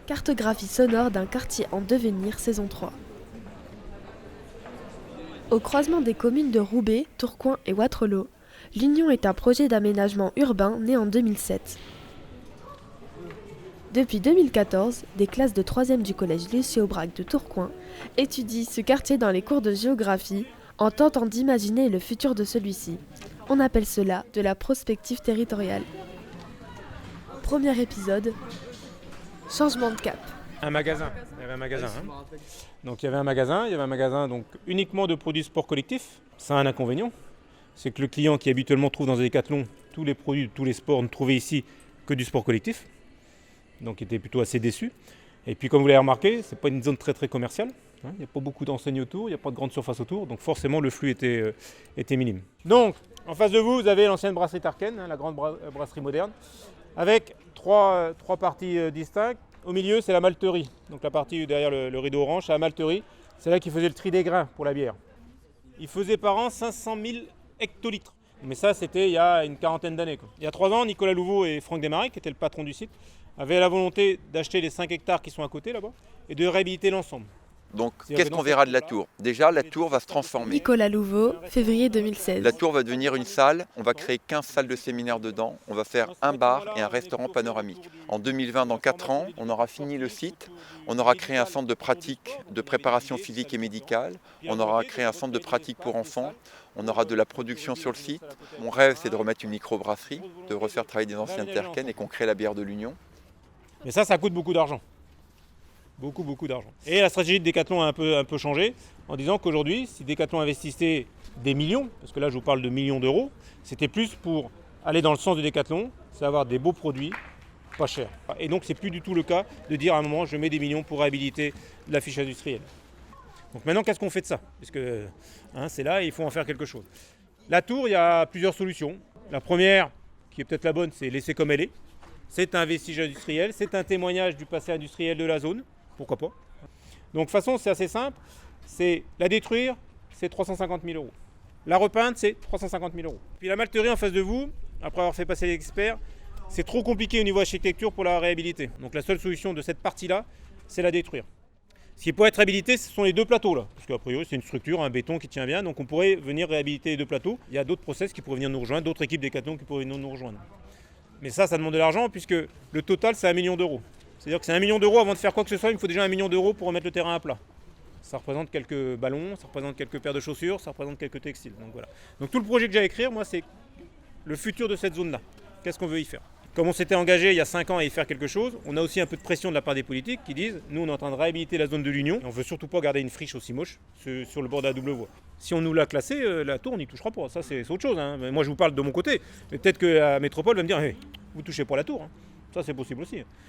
Cartographie sonore d'un quartier en devenir, saison 3. Au croisement des communes de Roubaix, Tourcoing et Wattrelos, l'Union est un projet d'aménagement urbain né en 2007. Depuis 2014, des classes de 3e du collège Lucie Aubrac de Tourcoing étudient ce quartier dans les cours de géographie en tentant d'imaginer le futur de celui-ci. On appelle cela de la prospective territoriale. Premier épisode, changement de cap. Un magasin, il y avait un magasin. Donc il y avait un magasin donc uniquement de produits sport collectifs. Ça a un inconvénient, c'est que le client qui habituellement trouve dans un Décathlon tous les produits, tous les sports, ne trouvait ici que du sport collectif. Donc il était plutôt assez déçu. Et puis comme vous l'avez remarqué, c'est pas une zone très très commerciale. Il n'y a pas beaucoup d'enseignes autour, il n'y a pas de grande surface autour, donc forcément le flux était minime. Donc en face de vous, vous avez l'ancienne brasserie Tarken, la grande brasserie moderne, avec trois parties distinctes. Au milieu, c'est la malterie. Donc la partie derrière le rideau orange, c'est la malterie. C'est là qu'il faisait le tri des grains pour la bière. Il faisait par an 500 000 hectolitres. Mais ça, c'était il y a une quarantaine d'années. Il y a 3 ans, Nicolas Louveau et Franck Desmarais, qui étaient le patron du site, avaient la volonté d'acheter les 5 hectares qui sont à côté là-bas et de réhabiliter l'ensemble. Donc, qu'est-ce qu'on verra de la tour? Déjà, la tour va se transformer. Nicolas Louveau, février 2016. La tour va devenir une salle, on va créer 15 salles de séminaire dedans, on va faire un bar et un restaurant panoramique. En 2020, dans 4 ans, on aura fini le site, on aura créé un centre de pratique de préparation physique et médicale, on aura créé un centre de pratique pour enfants, on aura de la production sur le site. Mon rêve, c'est de remettre une microbrasserie, de refaire travailler des anciens Terken et qu'on crée la bière de l'Union. Mais ça coûte beaucoup d'argent. Beaucoup d'argent. Et la stratégie de Décathlon a un peu changé en disant qu'aujourd'hui, si Décathlon investissait des millions, parce que là je vous parle de millions d'euros, c'était plus pour aller dans le sens de Décathlon, c'est avoir des beaux produits, pas chers. Et donc c'est plus du tout le cas de dire à un moment je mets des millions pour réhabiliter l'affiche industrielle. Donc maintenant qu'est-ce qu'on fait de ça? Parce que c'est là et il faut en faire quelque chose. La tour, il y a plusieurs solutions. La première, qui est peut-être la bonne, c'est laisser comme elle est. C'est un vestige industriel, c'est un témoignage du passé industriel de la zone. Pourquoi pas? Donc de toute façon, c'est assez simple. C'est la détruire, c'est 350 000 euros. La repeindre, c'est 350 000 euros. Puis la malterie en face de vous, après avoir fait passer les experts, c'est trop compliqué au niveau architecture pour la réhabiliter. Donc la seule solution de cette partie-là, c'est la détruire. Ce qui pourrait être réhabilité, ce sont les 2 plateaux là. Parce qu'a priori, c'est une structure, un béton qui tient bien. Donc on pourrait venir réhabiliter les 2 plateaux. Il y a d'autres process qui pourraient venir nous rejoindre, d'autres équipes Décathlon qui pourraient venir nous rejoindre. Mais ça demande de l'argent puisque le total, c'est 1 million d'euros. C'est-à-dire que c'est 1 million d'euros avant de faire quoi que ce soit, il me faut déjà 1 million d'euros pour remettre le terrain à plat. Ça représente quelques ballons, ça représente quelques paires de chaussures, ça représente quelques textiles. Donc voilà. Donc tout le projet que j'ai à écrire, moi, c'est le futur de cette zone-là. Qu'est-ce qu'on veut y faire? Comme on s'était engagé il y a 5 ans à y faire quelque chose, on a aussi un peu de pression de la part des politiques qui disent nous on est en train de réhabiliter la zone de l'Union et on veut surtout pas garder une friche aussi moche sur le bord de la double voie. Si on nous l'a classée, la tour on n'y touchera pas, ça c'est autre chose. Mais moi je vous parle de mon côté, mais peut-être que la métropole va me dire hey, vous touchez pas la tour, ça c'est possible aussi.